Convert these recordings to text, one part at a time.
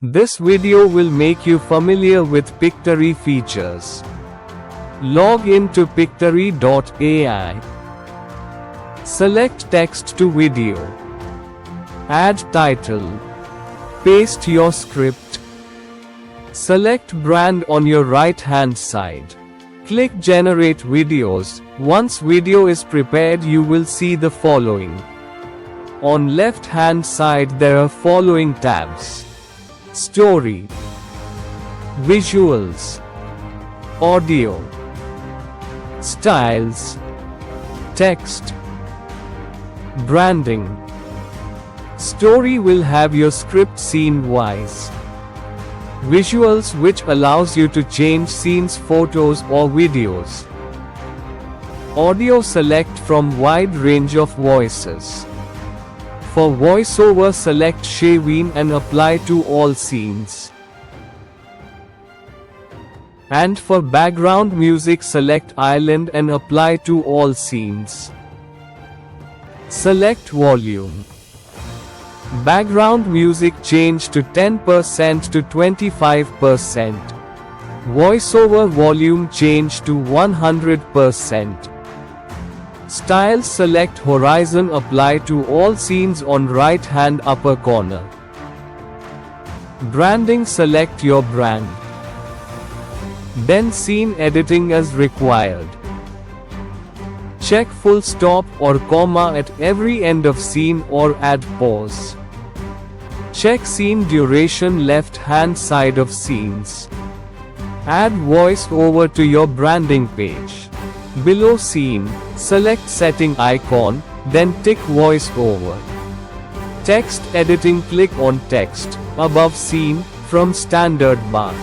This video will make you familiar with Pictory features. Log in to Pictory.ai. Select text to video. Add title. Paste your script. Select brand on your right hand side. Click Generate Videos. Once video is prepared, you will see the following. On left hand side there are following tabs: Story, Visuals, Audio, Styles, Text, Branding. Story will have your script scene-wise. Visuals, which allows you to change scenes, photos or videos. Audio, select from wide range of voices. For voiceover, select Shaween and apply to all scenes. And for background music, select Island and apply to all scenes. Select volume. Background music change to 10% to 25%. Voiceover volume change to 100%. Style, select horizon, apply to all scenes on right hand upper corner. Branding, select your brand. Then scene editing as required. Check full stop or comma at every end of scene or add pause. Check scene duration, left hand side of scenes. Add voice over to your branding page. Below scene, select setting icon, then tick voice over. Text editing, click on text, above scene, from standard bar.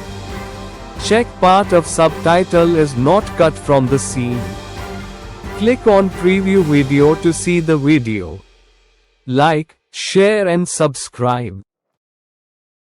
Check part of subtitle is not cut from the scene. Click on preview video to see the video. Like, share and subscribe.